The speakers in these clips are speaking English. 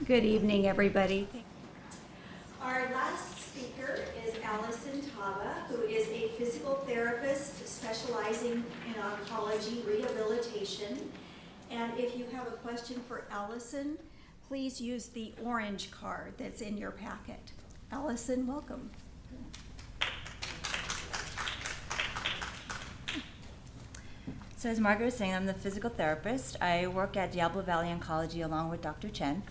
Good evening, everybody. Our last speaker is Allison Tava, who is a physical therapist specializing in oncology rehabilitation. And if you have a question for Allison, please use the orange card that's in your packet. Allison, welcome. So as Margaret was saying, I'm the physical therapist. I work at Diablo Valley Oncology along with Dr. Chen.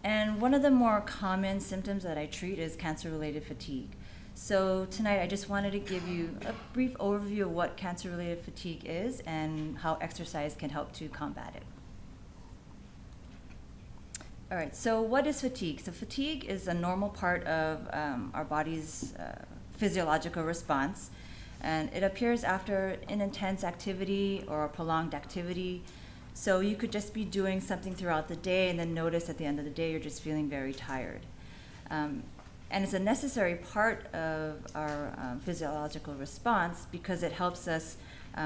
And one of the more common symptoms that I treat is cancer-related fatigue. So tonight I just wanted to give you a brief overview of what cancer-related fatigue is and how exercise can help to combat it. All right, so what is fatigue? So fatigue is a normal part of our body's physiological response. And it appears after an intense activity or a prolonged activity. So you could just be doing something throughout the day and then notice at the end of the day you're just feeling very tired. And it's a necessary part of our physiological response because it helps us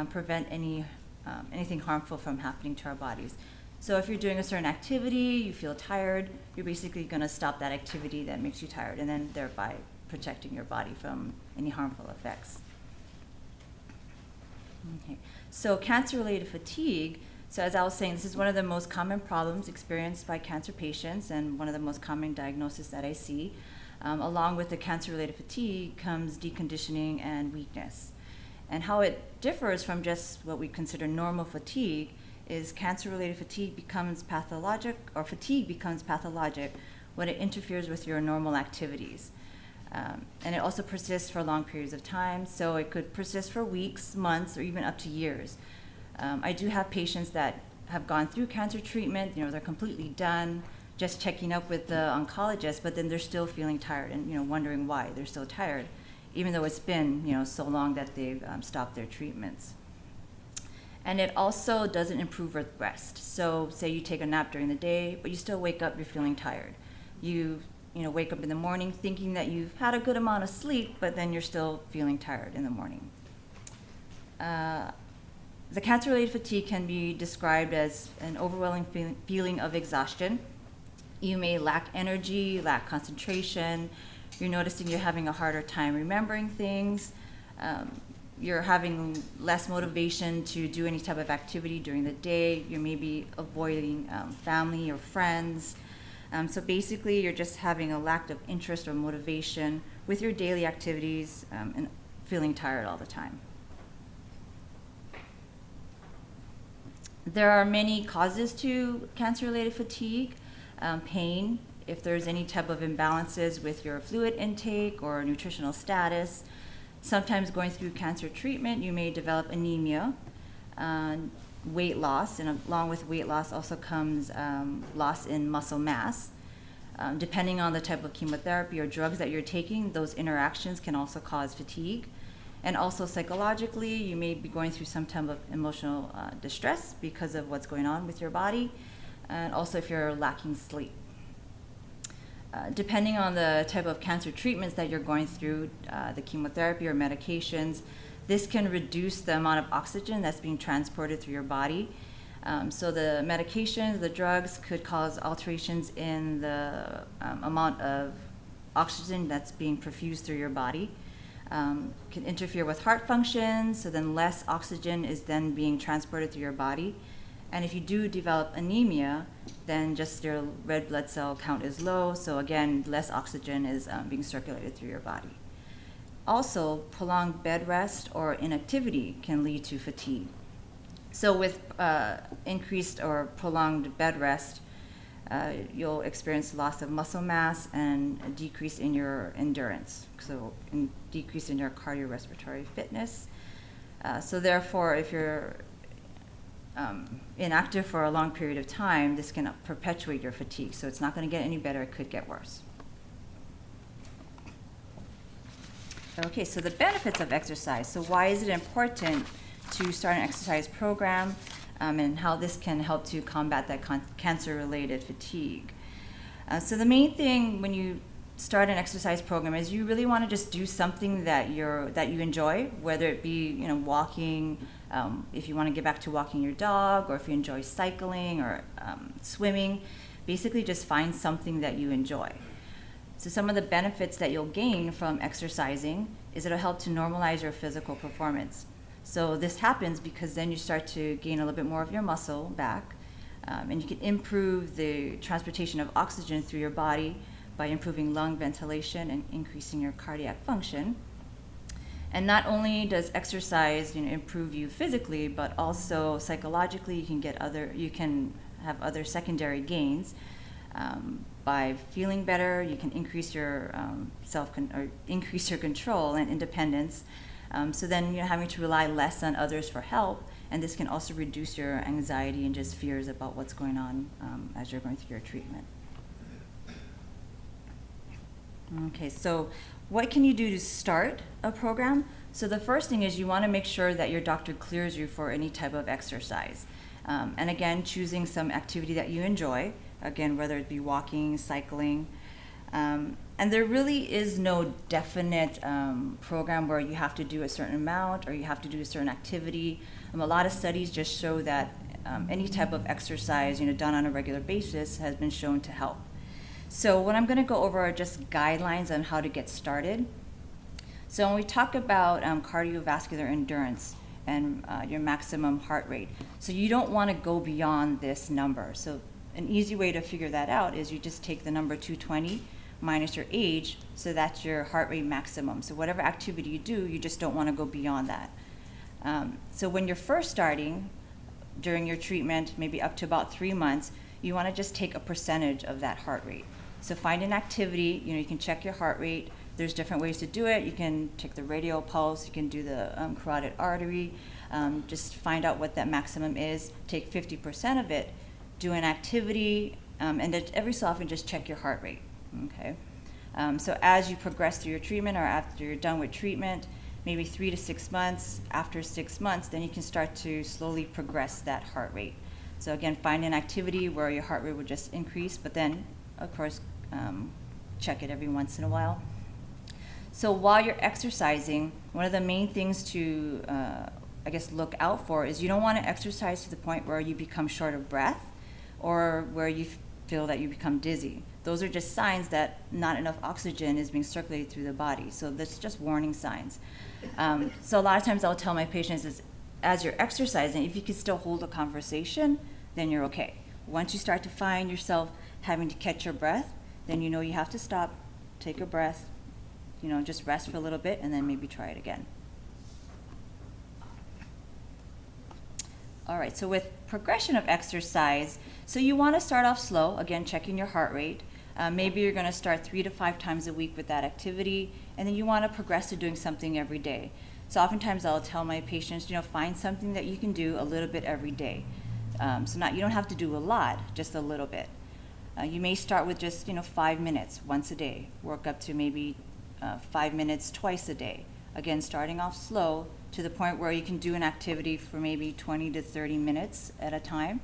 prevent anything harmful from happening to our bodies. So if you're doing a certain activity, you feel tired, you're basically going to stop that activity that makes you tired and then thereby protecting your body from any harmful effects. Okay. So cancer-related fatigue, so as I was saying, this is one of the most common problems experienced by cancer patients and one of the most common diagnoses that I see. Along with the cancer-related fatigue comes deconditioning and weakness. And how it differs from just what we consider normal fatigue is cancer-related fatigue becomes pathologic, or fatigue becomes pathologic when it interferes with your normal activities. And it also persists for long periods of time, so it could persist for weeks, months, or even up to years. I do have patients that have gone through cancer treatment, they're completely done, just checking up with the oncologist, but then they're still feeling tired and wondering why they're so tired, even though it's been so long that they've stopped their treatments. And it also doesn't improve with rest. So say you take a nap during the day, but you still wake up, you're feeling tired. You wake up in the morning thinking that you've had a good amount of sleep, but then you're still feeling tired in the morning. The cancer-related fatigue can be described as an overwhelming feeling of exhaustion. You may lack energy, lack concentration. You're noticing you're having a harder time remembering things. You're having less motivation to do any type of activity during the day. You may be avoiding family or friends. So basically, you're just having a lack of interest or motivation with your daily activities and feeling tired all the time. There are many causes to cancer-related fatigue. Pain, if there's any type of imbalances with your fluid intake or nutritional status. Sometimes going through cancer treatment, you may develop anemia. Weight loss, and along with weight loss also comes loss in muscle mass. Depending on the type of chemotherapy or drugs that you're taking, those interactions can also cause fatigue. And also psychologically, you may be going through some type of emotional distress because of what's going on with your body, and also if you're lacking sleep. Depending on the type of cancer treatments that you're going through, the chemotherapy or medications, this can reduce the amount of oxygen that's being transported through your body. So the medications, the drugs could cause alterations in the amount of oxygen that's being perfused through your body. Can interfere with heart function, so then less oxygen is then being transported through your body. And if you do develop anemia, then just your red blood cell count is low, so again, less oxygen is being circulated through your body. Also, prolonged bed rest or inactivity can lead to fatigue. So with increased or prolonged bed rest, you'll experience loss of muscle mass and a decrease in your endurance, so a decrease in your cardiorespiratory fitness. So therefore, if you're inactive for a long period of time, this can perpetuate your fatigue. So it's not going to get any better, it could get worse. Okay, so the benefits of exercise. So why is it important to start an exercise program and how this can help to combat that cancer-related fatigue? So the main thing when you start an exercise program is you really want to just do something that you enjoy, whether it be walking, if you want to get back to walking your dog, or if you enjoy cycling or swimming. Basically, just find something that you enjoy. So some of the benefits that you'll gain from exercising is it'll help to normalize your physical performance. So this happens because then you start to gain a little bit more of your muscle back, and you can improve the transportation of oxygen through your body by improving lung ventilation and increasing your cardiac function. And not only does exercise, improve you physically, but also psychologically, you can have other secondary gains. By feeling better, you can increase your increase your control and independence. So then you're having to rely less on others for help, and this can also reduce your anxiety and just fears about what's going on as you're going through your treatment. Okay, so what can you do to start a program? So the first thing is you want to make sure that your doctor clears you for any type of exercise. And again, choosing some activity that you enjoy, again, whether it be walking, cycling. And there really is no definite program where you have to do a certain amount or you have to do a certain activity. A lot of studies just show that any type of exercise, done on a regular basis has been shown to help. So what I'm going to go over are just guidelines on how to get started. So when we talk about cardiovascular endurance and your maximum heart rate, so you don't want to go beyond this number. So an easy way to figure that out is you just take the number 220 minus your age, so that's your heart rate maximum. So whatever activity you do, you just don't want to go beyond that. So when you're first starting, during your treatment, maybe up to about 3 months, you want to just take a percentage of that heart rate. So find an activity, you can check your heart rate. There's different ways to do it. You can take the radial pulse, you can do the carotid artery, just find out what that maximum is, take 50% of it, do an activity, and then every so often just check your heart rate, okay? So as you progress through your treatment or after you're done with treatment, maybe 3 to 6 months, after 6 months, then you can start to slowly progress that heart rate. So again, find an activity where your heart rate will just increase, but then, of course, check it every once in a while. So while you're exercising, one of the main things to, look out for is you don't want to exercise to the point where you become short of breath or where you feel that you become dizzy. Those are just signs that not enough oxygen is being circulated through the body. So that's just warning signs. So a lot of times I'll tell my patients is, as you're exercising, if you can still hold a conversation, then you're okay. Once you start to find yourself having to catch your breath, then you know you have to stop, take a breath, just rest for a little bit, and then maybe try it again. All right, so with progression of exercise, so you want to start off slow, again, checking your heart rate. Maybe you're going to start 3 to 5 times a week with that activity, and then you want to progress to doing something every day. So oftentimes I'll tell my patients, find something that you can do a little bit every day. So you don't have to do a lot, just a little bit. You may start with just 5 minutes once a day, work up to maybe 5 minutes twice a day. Again, starting off slow to the point where you can do an activity for maybe 20 to 30 minutes at a time.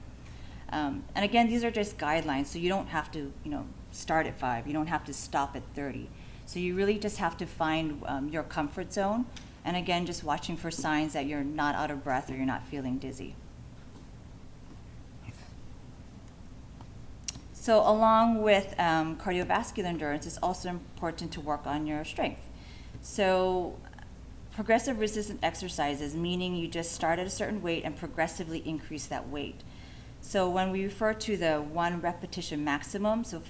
And again, these are just guidelines, so you don't have to start at 5, you don't have to stop at 30. So you really just have to find your comfort zone, and again, just watching for signs that you're not out of breath or you're not feeling dizzy. So along with cardiovascular endurance, it's also important to work on your strength. So progressive resistant exercises, meaning you just start at a certain weight and progressively increase that weight. So when we refer to the 1 repetition maximum, so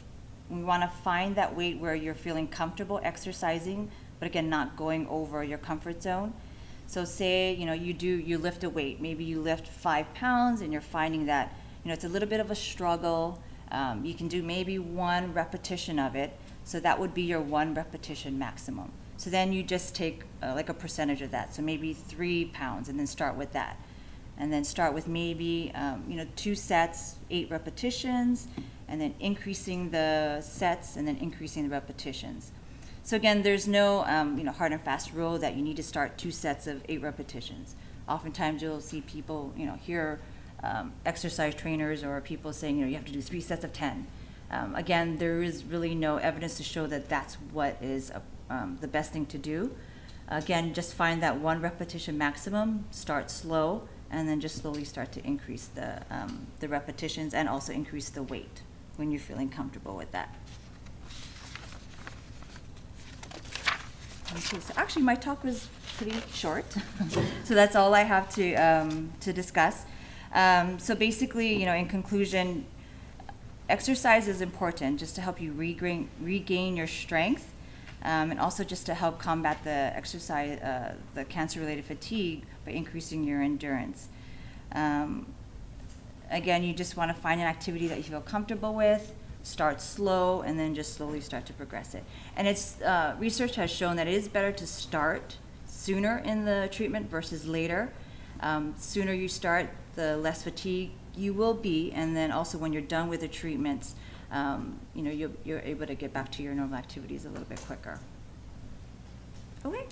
we want to find that weight where you're feeling comfortable exercising, but again, not going over your comfort zone. So say, you lift a weight, maybe you lift 5 pounds and you're finding that, it's a little bit of a struggle. You can do maybe 1 repetition of it, so that would be your 1 repetition maximum. So then you just take like a percentage of that, so maybe 3 pounds, and then start with that. And then start with maybe 2 sets, 8 repetitions, and then increasing the sets and then increasing the repetitions. So again, there's no hard and fast rule that you need to start 2 sets of 8 repetitions. Oftentimes you'll see people, hear exercise trainers or people saying, you have to do 3 sets of 10. Again, there is really no evidence to show that that's what is the best thing to do. Again, just find that 1 repetition maximum, start slow, and then just slowly start to increase the repetitions and also increase the weight when you're feeling comfortable with that. Okay, so actually my talk was pretty short, so that's all I have to discuss. So basically, in conclusion, exercise is important just to help you regain your strength, and also just to help combat the cancer-related fatigue by increasing your endurance. Again, you just want to find an activity that you feel comfortable with, start slow, and then just slowly start to progress it. And research has shown that it is better to start sooner in the treatment versus later. Sooner you start, the less fatigue you will be, and then also when you're done with the treatments, you're able to get back to your normal activities a little bit quicker. Okay.